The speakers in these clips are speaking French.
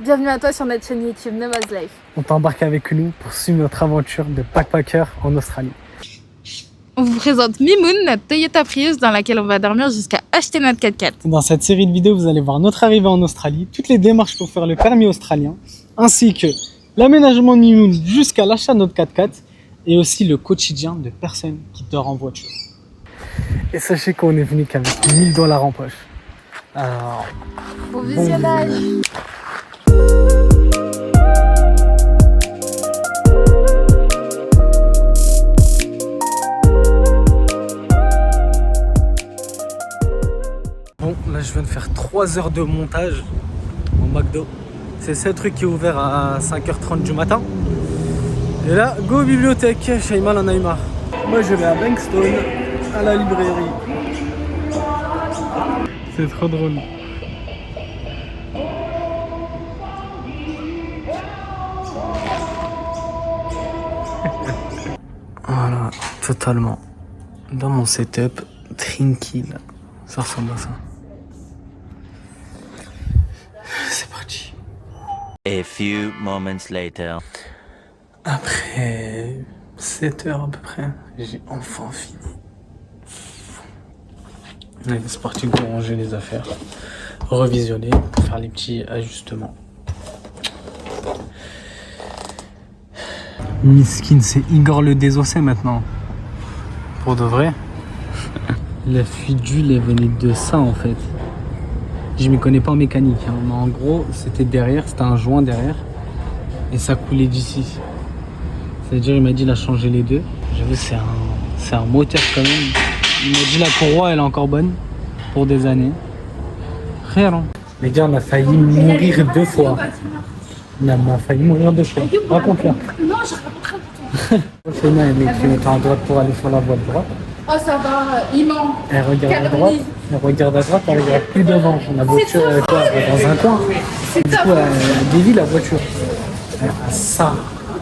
Bienvenue à toi sur notre chaîne YouTube Neva's Life. On t'embarque avec nous pour suivre notre aventure de backpacker en Australie. On vous présente Mimoun, notre Toyota Prius dans laquelle on va dormir jusqu'à acheter notre 4x4. Dans cette série de vidéos, vous allez voir notre arrivée en Australie, toutes les démarches pour faire le permis australien, ainsi que l'aménagement de Mimoun jusqu'à l'achat de notre 4x4 et aussi le quotidien de personnes qui dorment en voiture. Et sachez qu'on est venu qu'avec $1000 en poche. Alors, Bon visionnage. Bon, là je viens de faire 3 heures de montage en McDo. C'est ce truc qui est ouvert à 5h30 du matin. Et là, go bibliothèque, Shaima en a eu marre. Moi je vais à Bankstown, à la librairie. C'est trop drôle. Voilà, totalement. Dans mon setup, tranquille. Ça ressemble à ça. C'est parti. A few moments later. Après 7 heures à peu près, j'ai enfin fini. Allez, c'est parti pour ranger les affaires, revisionner, pour faire les petits ajustements. Miskin, c'est Igor le désossé maintenant. Pour de vrai. La fuite d'huile, elle venait de ça en fait. Je m'y connais pas en mécanique, hein, mais en gros, c'était derrière, c'était un joint derrière. Et ça coulait d'ici. C'est-à-dire, il m'a dit, il a changé les deux. J'avoue, c'est un moteur quand même. Il m'a dit, la courroie, elle est encore bonne pour des années. Frère, les gars, on a failli mourir 2 fois. On a failli mourir 2 fois. Raconte-la. Non, je raconterai pour toi. Shaima, elle met le climateur à droite pour aller sur la voie de droite. Oh, ça va, il ment. Elle regarde à droite, elle regarde à droite, elle regarde plus devant. La voiture, elle est dans un coin. Du coup, elle dévie la voiture. Elle a ça.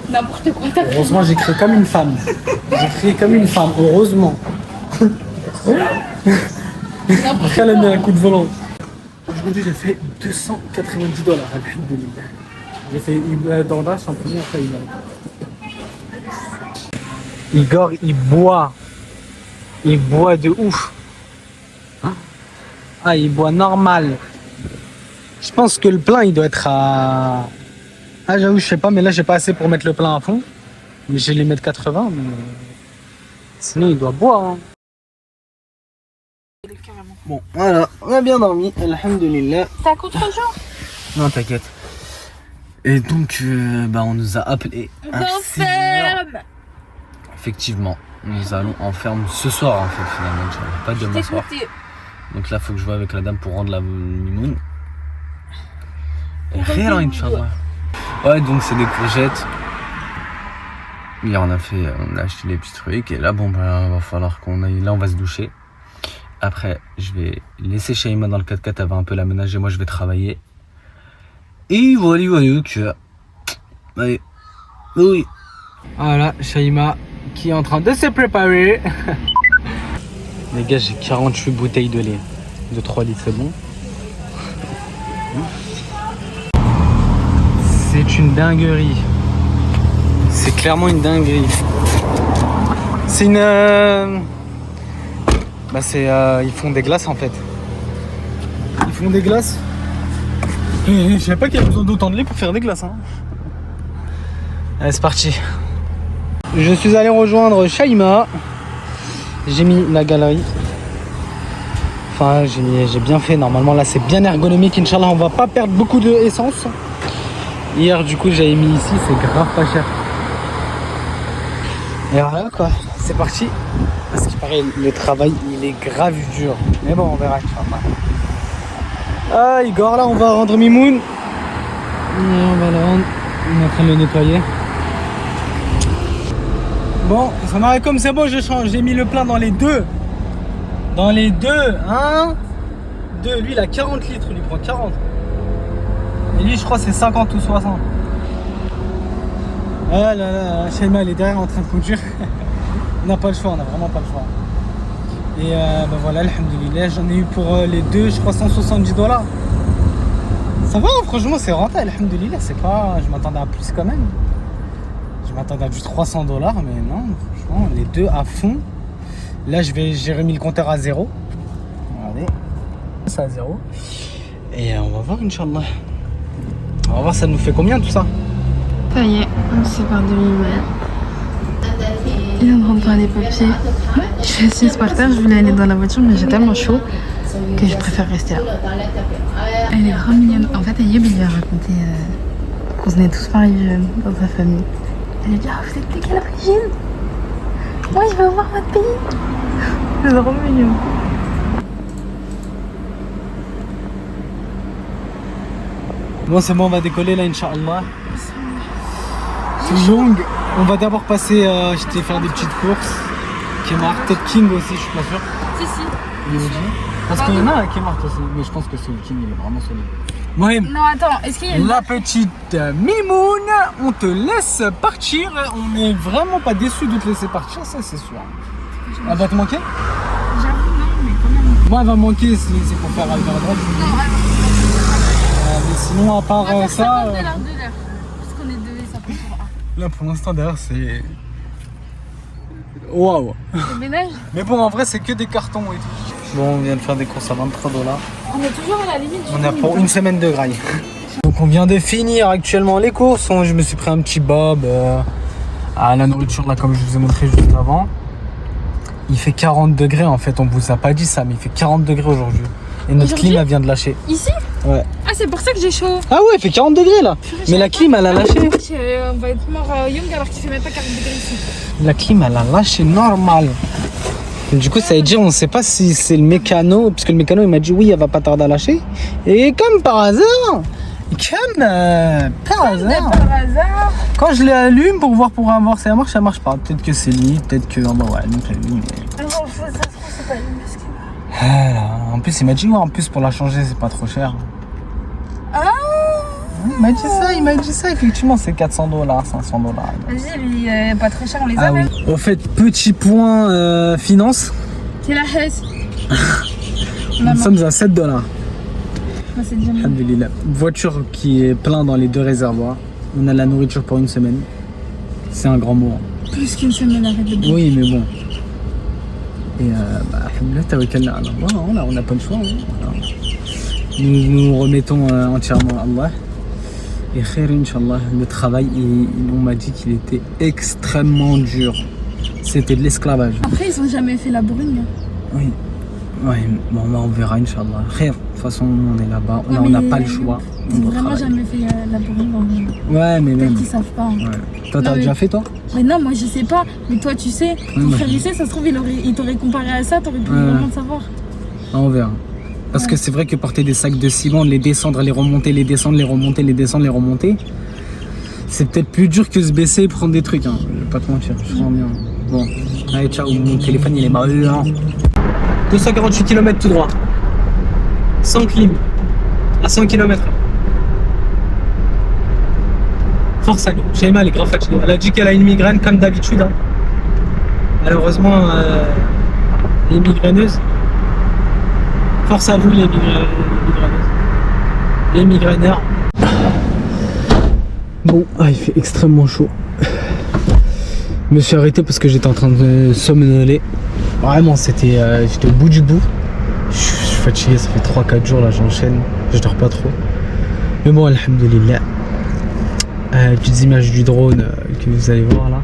N'importe quoi, t'as fait. Heureusement, j'ai crié comme une femme. J'ai crié comme une femme, heureusement. Après, elle a mis un coup de volant. Aujourd'hui, j'ai fait $290. J'ai fait dans la champignons après Igor, il boit. Il boit de ouf. Ah, il boit normal. Je pense que le plein, il doit être à... Ah, j'avoue, je sais pas, mais là, j'ai pas assez pour mettre le plein à fond. Mais je vais les mettre 80, mais... Sinon, il doit boire. Hein. Bon, voilà, on a bien dormi, alhamdoulilah. T'as un contre-jour? Non, t'inquiète. Et donc, on nous a appelé. Ferme. Effectivement, nous allons en ferme ce soir, en fait, finalement. Pas demain soir. Donc là, faut que je vois avec la dame pour rendre la mimoune. Et rien, Inch'Allah. Ouais, donc c'est des courgettes. Hier, on a acheté les petits trucs. Et là, va falloir qu'on aille. Là, on va se doucher. Après, je vais laisser Shaima dans le 4x4. Elle va un peu l'aménager. Moi, je vais travailler. Et voilà que. Allez. Oui. Voilà, Shaima qui est en train de se préparer. Les gars, j'ai 48 bouteilles de lait. De 3 litres, c'est bon. C'est une dinguerie. C'est clairement une dinguerie. C'est une... ils font des glaces en fait. Ils font des glaces. Je savais pas qu'il y avait besoin d'autant de lait pour faire des glaces. Hein. Allez, c'est parti. Je suis allé rejoindre Shaima. J'ai mis la galerie. Enfin, j'ai bien fait. Normalement, là, c'est bien ergonomique. Inch'Allah, on va pas perdre beaucoup d'essence. Hier, du coup, j'avais mis ici. C'est grave pas cher. Et voilà, quoi. C'est parti. Parce qu'il paraît, le travail, il est grave dur. Mais bon, on verra. Ah, Igor, là, on va rendre Mimoun. On va le rendre. On est en train de le nettoyer. Bon, ça m'arrête comme c'est bon, je change. J'ai mis le plein dans les deux. Dans les deux, hein. 2, lui il a 40 litres, lui prend 40. Et lui je crois c'est 50 ou 60. Ah là là, Shaima elle est derrière en train de conduire. On n'a pas le choix, on n'a vraiment pas le choix. Et voilà, alhamdoulilah, j'en ai eu pour les deux, je crois $170. Ça va, franchement, c'est rentable, alhamdoulilah. C'est pas... Je m'attendais à plus quand même. Je m'attendais à juste $300, mais non, franchement, les deux à fond. Là, j'ai remis le compteur à 0. Regardez. C'est à 0. Et on va voir, Inch'Allah. On va voir, ça nous fait combien tout ça? Ça y est, on se sépare de Mimoun. Il vient de rentrer les papiers. Je suis assise par terre, je voulais aller dans la voiture, mais j'ai tellement chaud que je préfère rester là. Elle est vraiment mignonne. En fait, Ayoub, il lui a raconté qu'on venait tous pareil jeunes dans sa famille. Elle lui a dit, ah, vous êtes de quelle origine? Moi, je veux voir votre pays. C'est trop mignon. Bon, c'est bon, on va décoller là, Inch'Allah. C'est long. On va d'abord passer, j'étais faire des petites courses. Kmart, peut-être King aussi, je suis pas sûr. Si, si. Il me dit. Parce qu'il y en a à Kmart aussi, mais je pense que c'est le King, il est vraiment solide. Mohamed, Non, attends, est-ce qu'il y a une... la petite Mimoun, on te laisse partir. On n'est vraiment pas déçus de te laisser partir, ça c'est sûr. Elle va te manquer? J'avoue, non, mais quand même. Moi, elle va manquer, c'est pour faire aller vers la droite. Non, Mais sinon, à part on va faire ça. 50 $ de l'heure. Parce qu'on est deux, ça peut pour un. Là, pour l'instant, d'ailleurs, c'est. Waouh! Le ménage. Mais bon, en vrai, c'est que des cartons et tout. Bon, on vient de faire des courses à $23. On est toujours à la limite. On a pour une semaine de graille. Donc, on vient de finir actuellement les courses. Je me suis pris un petit bob à la nourriture, là, comme je vous ai montré juste avant. Il fait 40 degrés en fait. On vous a pas dit ça, mais il fait 40 degrés aujourd'hui. Et notre Aujourd'hui clim, elle vient de lâcher. Ici? Ouais. Ah, c'est pour ça que j'ai chaud. Ah ouais, il fait 40 degrés là. Mais la clim, elle a lâché. On va être mort young alors qu'il fait même pas 40 degrés ici. La clim, elle a lâché normal. Et du coup, ça veut dire, on sait pas si c'est le mécano, parce que le mécano, il m'a dit oui, elle va pas tarder à lâcher. Et comme par hasard, par hasard, quand je l'allume pour voir si elle marche pas. Peut-être que c'est lui, peut-être que. Bah ouais, donc lui, mais... Alors, ça se trouve, c'est pas une parce que... En plus, il m'a dit ouais, en plus pour la changer, c'est pas trop cher. Ah! Il m'a dit ça, effectivement, c'est $400, $500. Vas-y, lui, pas très cher, on les a Ah oui. même. Au fait, petit point finance. C'est la Hesse. Nous sommes à $7. C'est déjà bien. Alhamdulillah. Voiture qui est plein dans les deux réservoirs. On a la nourriture pour une semaine. C'est un grand mot. Plus qu'une semaine, arrête de dire. Oui, mais bon. Et alhamdulillah, tawakkalna ala Allah. On n'a pas le choix. Voilà. Nous nous remettons entièrement à Allah. Et khair, Inch'Allah, le travail, on m'a dit qu'il était extrêmement dur. C'était de l'esclavage. Après, ils ont jamais fait la brune. Oui. Ouais, bon, on verra, Inch'Allah. Khair, de toute façon, on est là-bas. Là, on n'a pas le choix. Ils ont vraiment jamais fait la brune. Ouais, mais même. Peut-être qu'ils savent pas. Hein. Ouais. Toi, t'as Non, déjà mais... fait, toi? Mais non, moi je sais pas. Mais toi, tu sais. Ton frère, il sait, ça se trouve, il t'aurait comparé à ça, t'aurais pu vraiment savoir. Ah, on verra. Parce que c'est vrai que porter des sacs de ciment, les descendre, les remonter, les descendre, les remonter, les descendre, les remonter, c'est peut-être plus dur que se baisser et prendre des trucs. Hein. Je vais pas te mentir, je sens bien. Bon, allez, ciao, mon téléphone il est mal. 248 km tout droit. Sans clim. À 100 km. Force à nous. Shaima, elle est grave fatiguée. Elle a dit qu'elle a une migraine comme d'habitude. Hein. Malheureusement, les migraineuses. Force à vous les migraineuses. Les migraineurs. Bon, il fait extrêmement chaud. Je me suis arrêté parce que j'étais en train de somnoler. Vraiment, j'étais au bout du bout. Je suis fatigué, ça fait 3-4 jours là, j'enchaîne. Je dors pas trop. Mais bon, alhamdulillah. Petites images du drone que vous allez voir là.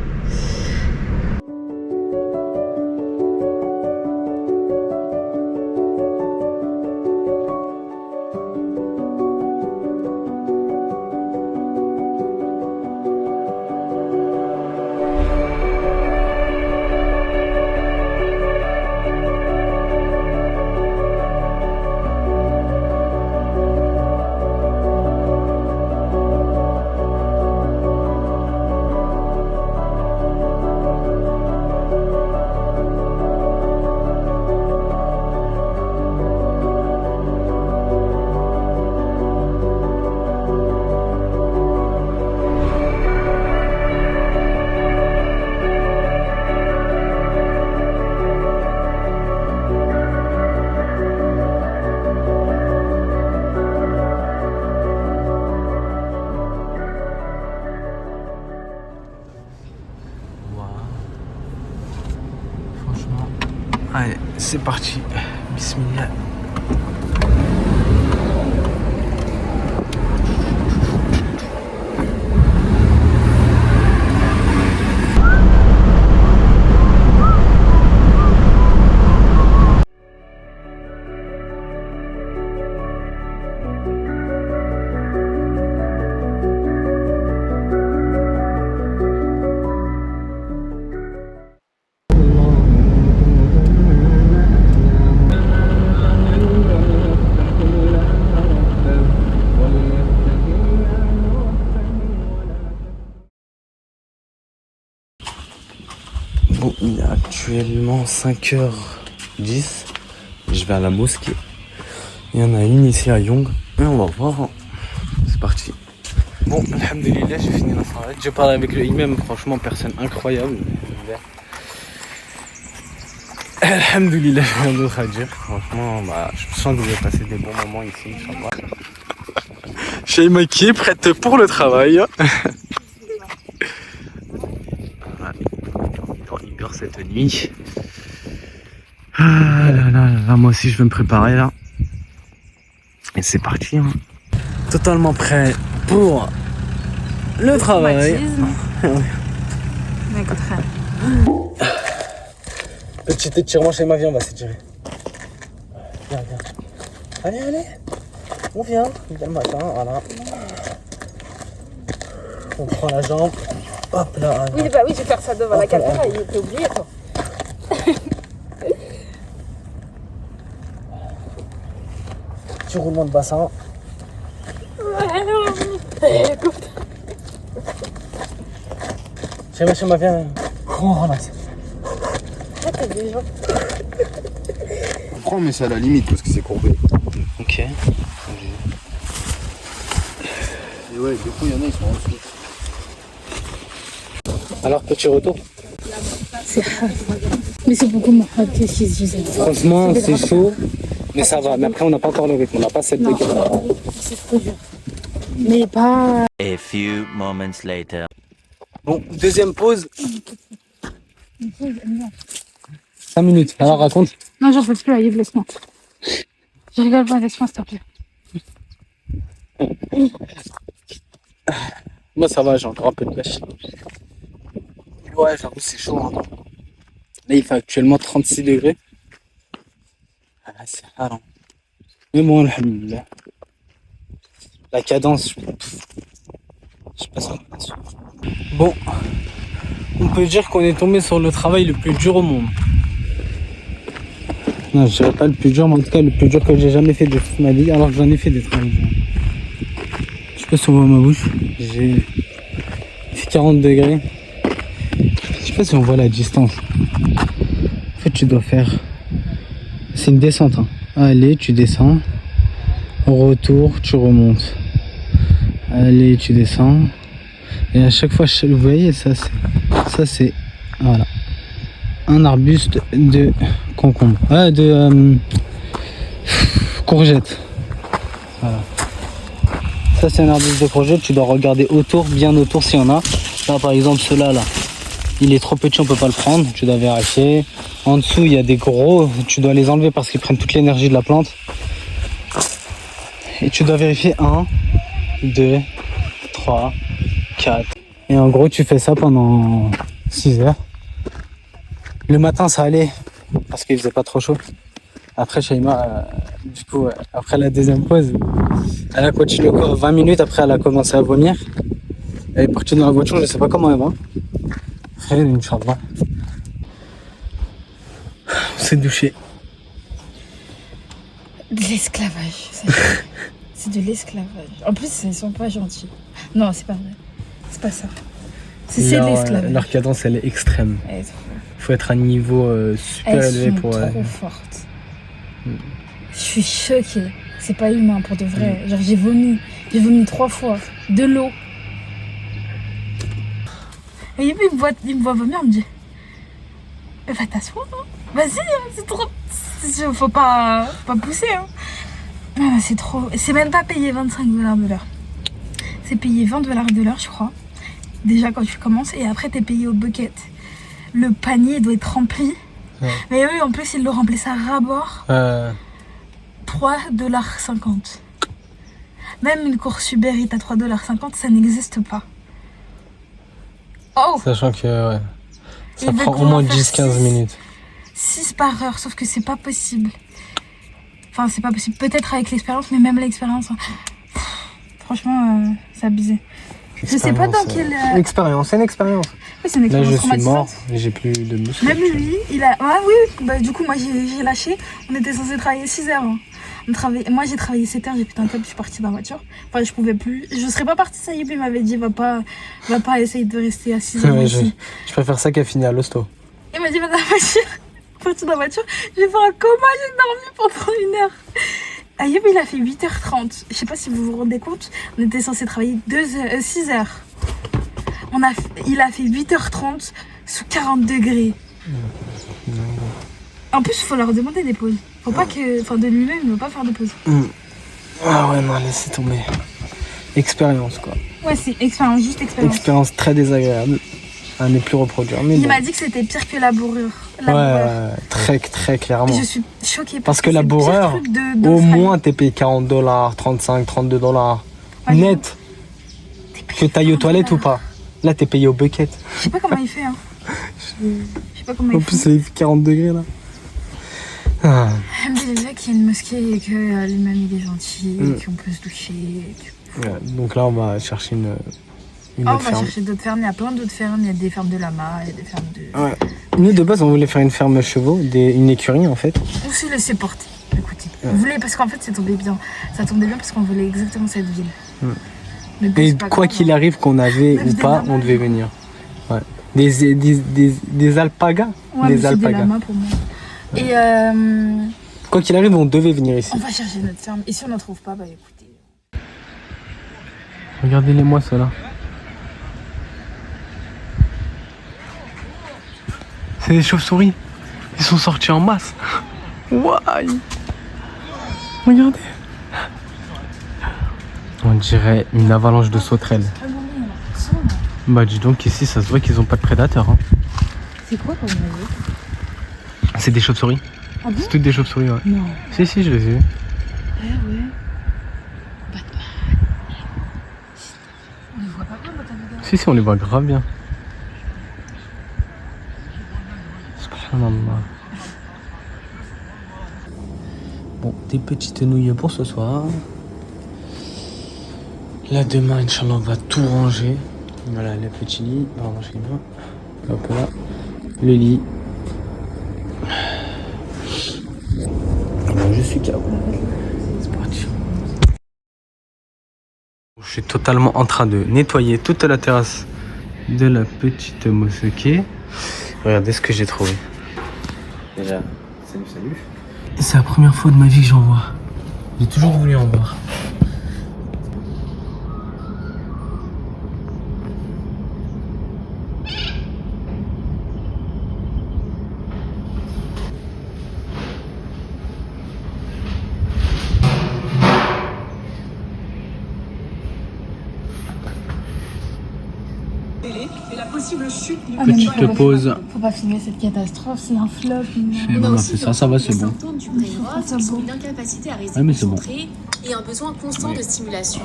Allez, c'est parti. Bismillah. Bon, il est actuellement 5h10. Je vais à la mosquée. Il y en a une ici à Young. Et on va voir. C'est parti. Bon, alhamdoulilah, j'ai fini la soirée. J'ai parlé avec le imam, franchement, personne incroyable. Alhamdoulilah, j'ai rien d'autre à dire. Franchement, je sens que je vais passer des bons moments ici, Inch'Allah. Shaima qui est prête pour le travail. Cette nuit. Ah là là là, moi aussi je vais me préparer là. Et c'est parti. Hein. Totalement prêt pour le travail. Petit étirement chez ma vie, on va s'étirer. Viens, viens. Allez, allez. On vient. Viens le matin, voilà. On prend la jambe. Hop là. Oui, bah oui, je vais faire ça devant la caméra, il était oublié quoi. Petit roulement de bassin. Chez ma viens. On ramasse. On prend mais c'est à la limite parce que c'est courbé. Ok. Et ouais, du coup il y en a ils sont en dessous. Alors, petit retour. C'est hard. Mais c'est beaucoup moins hard que 6, je sais. Franchement, c'est chaud, mais ça va. Mais après, on n'a pas encore le rythme, on n'a pas 7 degrés. C'est trop dur. Mais pas... A few moments later. Bon, deuxième pause. 5 minutes. Alors, raconte. Non, j'en peux plus, Aïe, laisse-moi. Je rigole pas, laisse-moi, s'il te plaît. Moi, ça va, j'ai encore un peu de pêche. Ouais, j'avoue, c'est chaud. Hein. Là, il fait actuellement 36 degrés. Ah, c'est rare. Mais bon, alhamdoulilah. La cadence, je sais pas si on est sûr. Bon, on peut dire qu'on est tombé sur le travail le plus dur au monde. Non, je dirais pas le plus dur, mais en tout cas, le plus dur que j'ai jamais fait de toute ma vie, alors que j'en ai fait des travaux durs. Je sais pas si on voit ma bouche. J'ai fait 40 degrés. Je sais pas si on voit la distance. En fait, tu dois faire... C'est une descente. Hein. Allez, tu descends. Retour, tu remontes. Allez, tu descends. Et à chaque fois, vous voyez, ça c'est... Voilà. Un arbuste de concombre. Ah, de... courgette. Voilà. Ça, c'est un arbuste de courgette. Tu dois regarder autour, bien autour s'il y en a. Là, par exemple, ceux-là, là. Il est trop petit, on peut pas le prendre, tu dois vérifier. En dessous, il y a des gros, tu dois les enlever parce qu'ils prennent toute l'énergie de la plante. Et tu dois vérifier 1, 2, 3, 4. Et en gros, tu fais ça pendant 6 heures. Le matin, ça allait parce qu'il faisait pas trop chaud. Après, Shaima, du coup, après la deuxième pause, elle a continué encore 20 minutes. Après, elle a commencé à vomir. Elle est partie dans la voiture, je sais pas comment elle va. Inch'Allah. On s'est douché. De l'esclavage. C'est de l'esclavage. En plus, ils sont pas gentils. Non, c'est pas vrai. C'est pas ça. C'est de l'esclavage. Leur cadence, elle est extrême. Il faut être à un niveau super élevé pour... Elles sont trop fortes. Je suis choquée. C'est pas humain pour de vrai. Genre, j'ai vomi. J'ai vomi 3 fois. De l'eau. Et il me voit vomir, il me dit va t'asseoir, hein. Vas-y, hein, c'est trop... Faut pas pousser. Hein. Ah, c'est trop... C'est même pas payé 25 $ de l'heure. C'est payé 20 $ de l'heure, je crois. Déjà quand tu commences, et après t'es payé au bucket. Le panier doit être rempli. Ouais. Mais eux, en plus, ils le remplissent à rabord. $3,50. Même une course Uber Eats à $3,50, ça n'existe pas. Oh! Sachant que ouais, ça Il veut prend qu'on au moins en fasse 10-15 minutes. 6 par heure, sauf que c'est pas possible. Enfin, c'est pas possible. Peut-être avec l'expérience, mais même l'expérience, hein. Franchement, c'est abusé. Je sais pas dans quelle. Expérience, c'est une expérience. Oui, c'est une Là, expérience je suis mort traumatisante. et j'ai plus de muscles. Même lui, il a. Ah oui, bah, du coup, moi j'ai lâché. On était censé travailler 6 heures. Hein. Moi j'ai travaillé 7 heures, j'ai pété un câble, je suis partie dans la voiture. Enfin, je pouvais plus. Je serais pas partie, ça y est, puis il m'avait dit va pas essayer de rester à 6 heures. Ouais, ici. je préfère ça qu'à finir à l'hosto. Il m'a dit va dans la voiture. Partie dans la voiture, je vais faire un coma, j'ai dormi pendant 1 heure. Ayoub, il a fait 8h30. Je sais pas si vous vous rendez compte, on était censé travailler 6 heures. Il a fait 8h30 sous 40 degrés. En plus, il faut leur demander des pauses. Faut pas que. Enfin, de lui-même, il ne veut pas faire de pause. Ah ouais, non, laissez tomber. Expérience, quoi. Ouais, c'est expérience, juste expérience. Expérience très désagréable à ne plus reproduire. Mais Il bon. m'a dit que c'était pire que la bourrure. Ouais, très, très clairement. Je suis choquée. Parce que c'est la le pire bourreur, truc au d'Australie. moins, t'es payé $40, 35, $32. Ouais, Net. T'es payé Que t'ailles aux 40 toilettes ou dollars. pas. Là, t'es payé au bucket. Je sais pas comment il fait. Hein. Je sais pas comment En il plus, fait. il fait 40 degrés là. Ah. Alhamdoulilah qu'il y a une mosquée et que l'imam il est gentil, et qu'on peut se doucher. Ouais, donc là, on va chercher une On autre va ferme. chercher d'autres fermes, il y a plein d'autres fermes, il y a des fermes de lama, il y a des fermes de... Ouais. Nous, de base, on voulait faire une ferme chevaux, une écurie en fait. On s'est laissé porter, écoutez. On voulait, parce qu'en fait ça tombait bien parce qu'on voulait exactement cette ville. Mais bon, Et c'est pas quoi grave, qu'il hein. arrive, qu'on avait Même ou des pas, lamas, on devait venir. Ouais. Des alpagas. Ouais, mais Des c'est des alpagas. lamas pour moi. Et Quoi qu'il arrive, on devait venir ici. on va chercher notre ferme. Et si on n'en trouve pas, bah écoutez. Regardez-les-moi ceux-là. C'est des chauves-souris. Ils sont sortis en masse. Why? Regardez. On dirait une avalanche de sauterelles. Bah dis donc ici ça se voit qu'ils ont pas de prédateurs. Hein. C'est quoi comme oiseau? C'est des chauves-souris. Ah bon? C'est toutes des chauves-souris, ouais. Non. Si, je les ai vues. Ah ouais. Batman. On les voit pas bien dans ta vidéo. Si, on les voit grave bien. Subhanallah. Bon, des petites nouilles pour ce soir. Là, demain, Inch'Allah, on va tout ranger. Voilà, les petits lits. On va ranger les mains. Hop là. Le lit. Alors, je suis KO. C'est parti. Je suis totalement en train de nettoyer toute la terrasse de la petite mosquée. Regardez ce que j'ai trouvé. Déjà, salut. C'est la première fois de ma vie que j'en vois. J'ai toujours voulu en voir. Petite pause. Faut pas filmer cette catastrophe, c'est un flop. Voilà, c'est ça, ça va, c'est bon. Symptômes du brain rot sont une incapacité à rester Ouais, mais c'est bon. concentré et un besoin constant de stimulation.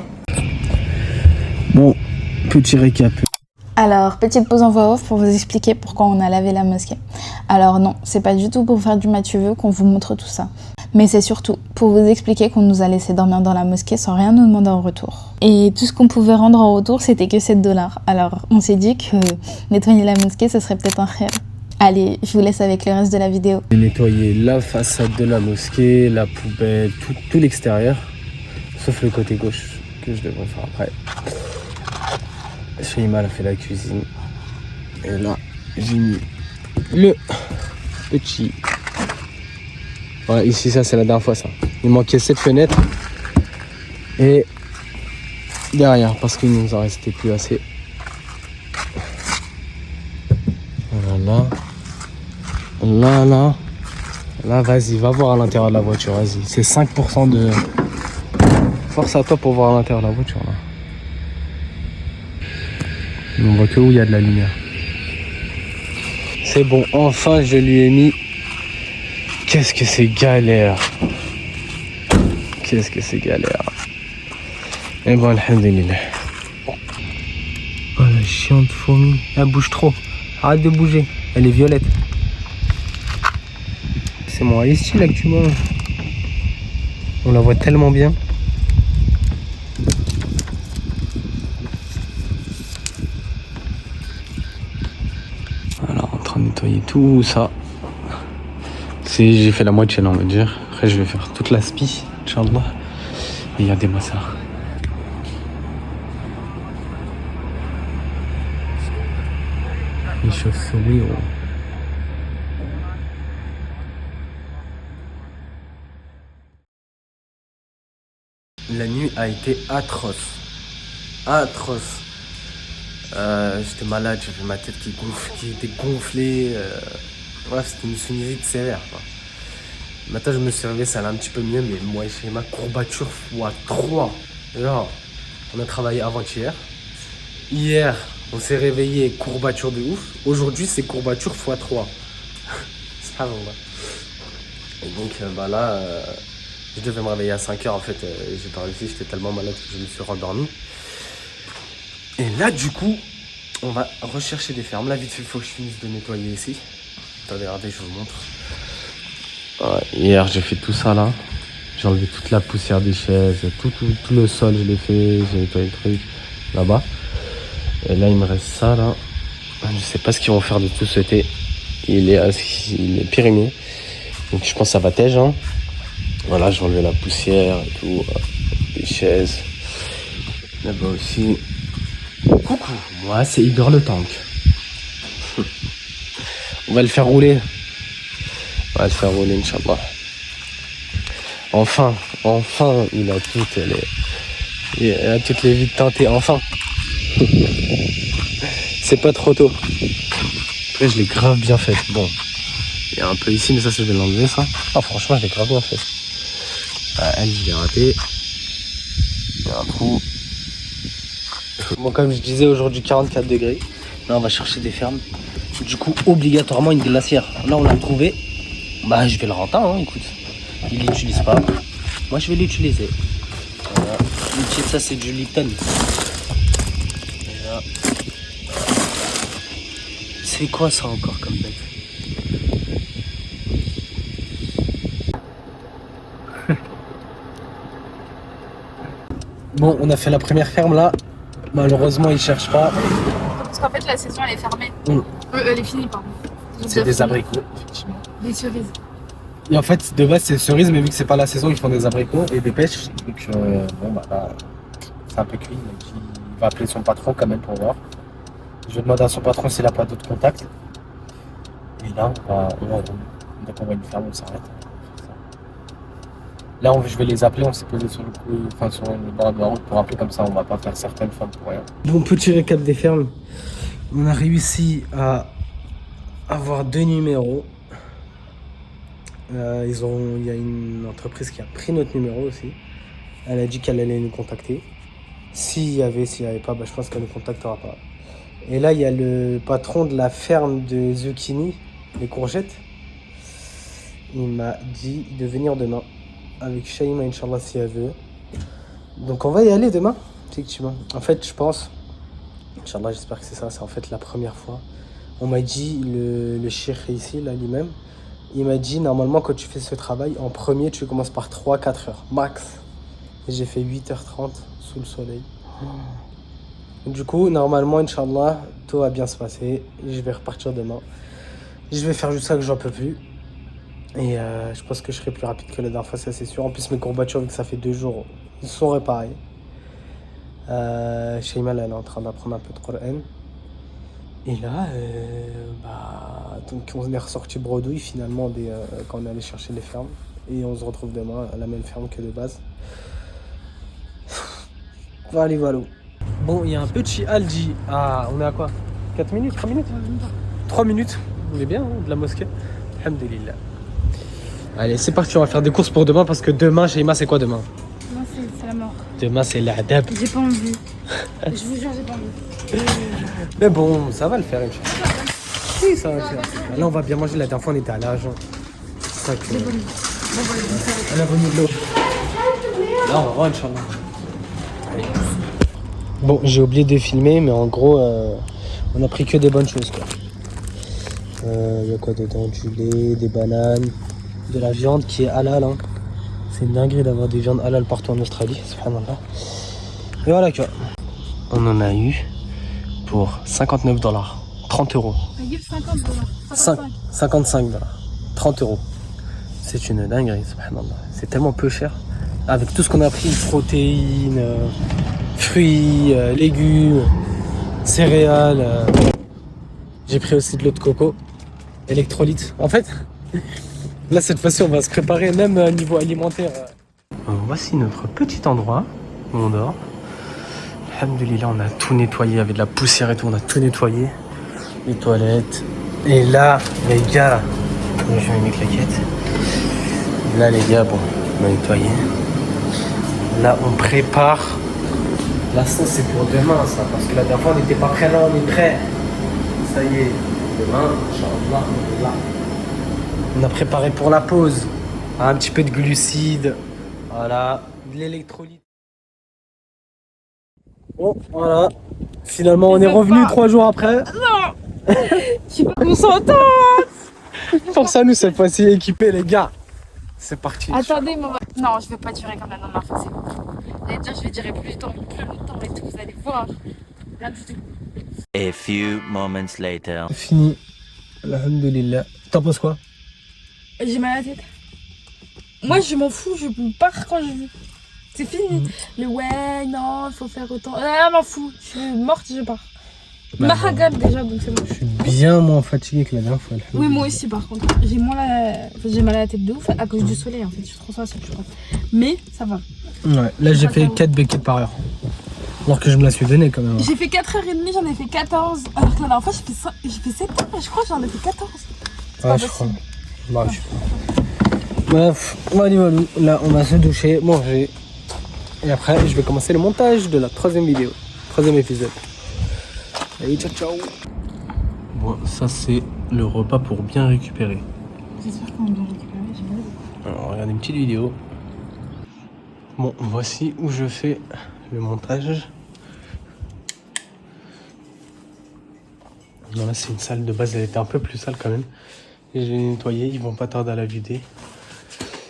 Bon, petit récap. Alors, petite pause en voix off pour vous expliquer pourquoi on a lavé la mosquée. Alors non, c'est pas du tout pour faire du Mathieu qu'on vous montre tout ça. Mais c'est surtout pour vous expliquer qu'on nous a laissé dormir dans la mosquée sans rien nous demander en retour. Et tout ce qu'on pouvait rendre en retour, c'était que $7. Alors, on s'est dit que nettoyer la mosquée, ce serait peut-être un rêve. Allez, je vous laisse avec le reste de la vidéo. J'ai nettoyé la façade de la mosquée, la poubelle, tout l'extérieur. Sauf le côté gauche, que je devrais faire après. Shaima a fait la cuisine. Et là, j'ai mis le petit... Voilà, ici, ça, c'est la dernière fois, ça. Il manquait cette fenêtre. Et derrière, parce qu'il nous en restait plus assez. Voilà. Là, vas-y, va voir à l'intérieur de la voiture, vas-y. C'est 5% de... Force à toi pour voir à l'intérieur de la voiture, là. On voit que où il y a de la lumière. C'est bon, enfin, je lui ai mis Qu'est-ce que c'est galère. Qu'est-ce que c'est galère. Et bon, alhamdulillah. Oh la chiante fourmi. Elle bouge trop. Arrête de bouger. Elle est violette. C'est mon ice là que tu vois. On la voit tellement bien. Alors en train de nettoyer tout ça. J'ai fait la moitié là on va dire. Après je vais faire toute la spi, Inch'Allah. Et regardez-moi ça. Les chauves-souris. Oh. La nuit a été atroce. Atroce. J'étais malade, j'avais ma tête qui était gonflée. Bref, c'était une sinusite sévère. Quoi. Maintenant, je me suis réveillé, ça allait un petit peu mieux, mais moi, j'ai ma courbature x3. Genre, on a travaillé avant-hier. Hier, on s'est réveillé, courbature de ouf. Aujourd'hui, c'est courbature x3. Subhanallah. Et donc, là, je devais me réveiller à 5h. En fait, j'ai pas réussi, j'étais tellement malade que je me suis rendormi. Et là, du coup, on va rechercher des fermes. Là, vite fait, il faut que je finisse de nettoyer ici. Attendez, regardez, je vous montre. Hier, j'ai fait tout ça là. J'ai enlevé toute la poussière des chaises, tout le sol, je l'ai fait. J'ai nettoyé le truc là-bas. Et là, il me reste ça là. Je sais pas ce qu'ils vont faire de tout ce thé. Il est périmé. Donc, je pense que ça va tège. Hein. Voilà, j'ai enlevé la poussière et tout. Les chaises. Là-bas aussi. Coucou, moi c'est Igor le tank. On va le faire rouler. On va le faire rouler, Inch'Allah. Enfin, il a toutes les vies teintées, enfin. C'est pas trop tôt. Après, je l'ai grave bien fait. Bon, il y a un peu ici, mais ça, je vais l'enlever, ça. Ah, franchement, je l'ai grave bien fait. Elle, je l'ai raté. Il y a un trou. Bon, comme je disais, aujourd'hui 44 degrés. Là, on va chercher des fermes. Du coup, obligatoirement une glacière. Là, on l'a trouvé. Bah, je vais le rentrer, hein, écoute. Il l'utilise pas. Moi, je vais l'utiliser. Voilà. Ça, c'est du Lipton. Voilà. C'est quoi ça encore comme bête? Bon, on a fait la première ferme là. Malheureusement, ils cherchent pas. Parce qu'en fait, la saison elle est fermée. Elle est finie, pardon. C'est des abricots, effectivement. Des cerises. Et en fait, de base, c'est cerises, mais vu que c'est pas la saison, ils font des abricots et des pêches. Donc, bon, bah là, c'est un peu cuit. Donc, il va appeler son patron quand même pour voir. Je vais demander à son patron s'il a pas d'autres contacts. Et là, dès qu'on va une ferme, on s'arrête. Là, je vais les appeler, on s'est posé sur le coup, enfin sur le bord de la route pour appeler comme ça, on va pas faire certaines fermes pour rien. Bon, petit récap des fermes. On a réussi à avoir 2 numéros. Il y a une entreprise qui a pris notre numéro aussi. Elle a dit qu'elle allait nous contacter. S'il y avait pas, bah, je pense qu'elle ne nous contactera pas. Et là, il y a le patron de la ferme de zucchini, les courgettes. Il m'a dit de venir demain. Avec Shaima, Inch'Allah, si elle veut. Donc on va y aller demain, effectivement. En fait, je pense, Inch'Allah, j'espère que c'est ça, c'est en fait la première fois. On m'a dit, le cheikh ici, là, lui-même, il m'a dit, normalement, quand tu fais ce travail, en premier, tu commences par 3-4 heures, max. Et j'ai fait 8h30 sous le soleil. Du coup, normalement, Inch'Allah, tout va bien se passer. Je vais repartir demain. Je vais faire juste ça que j'en peux plus. Et je pense que je serai plus rapide que la dernière fois, ça c'est sûr. En plus, mes courbatures, vu que ça fait 2 jours, ils sont réparés. Shaima, elle est en train d'apprendre un peu de Coran. Et là, donc on est ressorti bredouille finalement quand on est allé chercher les fermes. Et on se retrouve demain à la même ferme que de base. Voilà, voilà. Bon, il y a un petit Aldi. Ah, on est à quoi? 4 minutes? 3 minutes? 3 minutes. On est bien, hein, de la mosquée. Alhamdulillah. Allez, c'est parti, on va faire des courses pour demain parce que demain, Shaima, c'est quoi demain? Demain, c'est la mort. Demain, c'est l'adab. J'ai pas envie. Je vous jure, j'ai pas envie. Mais bon, ça va le faire, Inch'Allah. Oui, ça va le faire. Là, on va bien manger. La dernière fois, on était à l'agent. ça que... Elle a vomi de l'eau. Là, on va voir, Inch'Allah. Bon, j'ai oublié de filmer, mais en gros, on a pris que des bonnes choses, quoi. Il y a quoi dedans? Du lait, des bananes, de la viande qui est halal, hein. C'est une dinguerie d'avoir des viandes halal partout en Australie, subhanallah. Et voilà, quoi. On en a eu pour 59 $, 30 €. 55 $, 30 €. C'est une dinguerie, subhanallah. C'est tellement peu cher. Avec tout ce qu'on a pris, protéines, fruits, légumes, céréales. J'ai pris aussi de l'eau de coco, électrolytes. En fait, là cette fois-ci on va se préparer même à niveau alimentaire. Voici notre petit endroit où on dort. Alhamdoulilah, on a tout nettoyé avec de la poussière et tout, on a tout nettoyé. Les toilettes. Et là, les gars, je mets mes claquettes. Là les gars, bon, on a nettoyé. Là on prépare. La sauce c'est pour demain ça, parce que la dernière fois on n'était pas prêt, là on est prêt. Ça y est, demain, Inch'Allah, on est là. On a préparé pour la pause. Un petit peu de glucides, voilà, de l'électrolyte. Bon, voilà. Finalement on est revenu 3 jours après. Non. Je suis pas consentante. Force à nous cette fois-ci équipés les gars. C'est parti. Attendez, non, je vais pas durer quand même dans ma face, c'est bon. J'allais dire, je vais durer plus longtemps et tout, vous allez voir. Rien du tout. A few moments later. Fini. Alhamdoulilah. T'en penses quoi? J'ai mal à la tête. Moi, je m'en fous, je pars quand je veux. C'est fini. Le ouais, non, il faut faire autant. Ah, m'en fous. Je suis morte, je pars. Mahagab déjà, donc c'est bon. Je suis bien moins fatigué que la dernière fois. Oui, moi aussi, par contre. J'ai mal à la tête de ouf à cause du soleil, en fait. Je suis trop sensible, je crois. Mais ça va. Ouais, là j'ai fait 4 becquets par heure. Alors que je me la suis donnée quand même. J'ai fait 4h30, j'en ai fait 14. Alors que la dernière fois, j'ai fait 7 heures, mais je crois que j'en ai fait 14. Ouais, je crois. Bah, je sais pas. Bref, voilà, là on va se doucher, manger. Et après, je vais commencer le montage de la 3e vidéo. 3e épisode. Allez, ciao, ciao. Bon, ça c'est le repas pour bien récupérer. J'espère qu'on va bien récupérer, j'imagine. Alors, regardez une petite vidéo. Bon, voici où je fais le montage. Non, là c'est une salle de base, elle était un peu plus sale quand même. Et je l'ai nettoyée, ils vont pas tarder à la vider.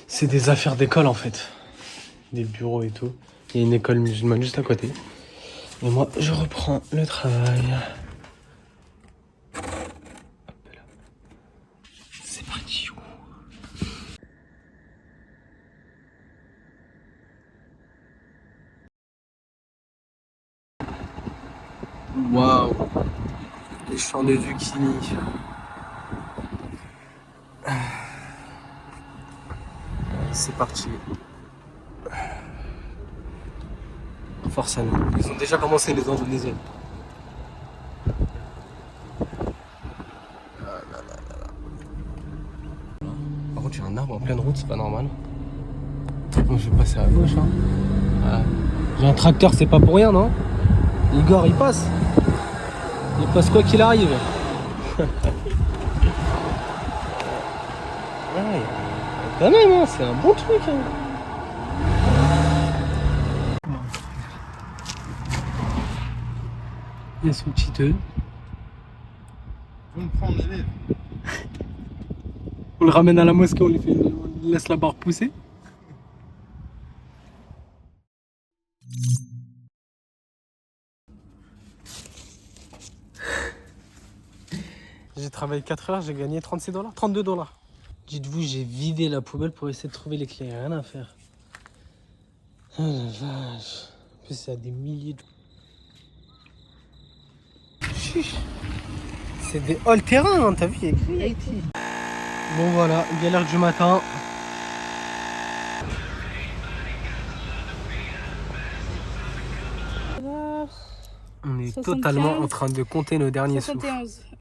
C'est des affaires d'école en fait. Des bureaux et tout. Il y a une école musulmane juste à côté. Et moi, je reprends le travail. C'est parti. Waouh, les champs de zucchini. C'est parti. Force à nous. Ils ont déjà commencé les Indonésiens. Par contre, il y a un arbre en pleine route, c'est pas normal. Donc, je vais passer à gauche. Hein. Ouais. J'ai un tracteur, c'est pas pour rien, non? Igor, il passe. Il passe quoi qu'il arrive. Ouais, quand même, hein, c'est un bon truc. Hein. Il y a son petit œuf. Je vais me prendre l'élève. On le ramène à la mosquée, on laisse la barre pousser. J'ai travaillé 4 heures, j'ai gagné 36 $, 32 $. Dites-vous, j'ai vidé la poubelle pour essayer de trouver les clés, rien à faire. Oh la vache. En plus, il y a des milliers de... C'est des all terrain, hein, t'as vu, il y a écrit IT. Bon voilà, galère du matin. On est 75. totalement en train de compter nos derniers sous. 71.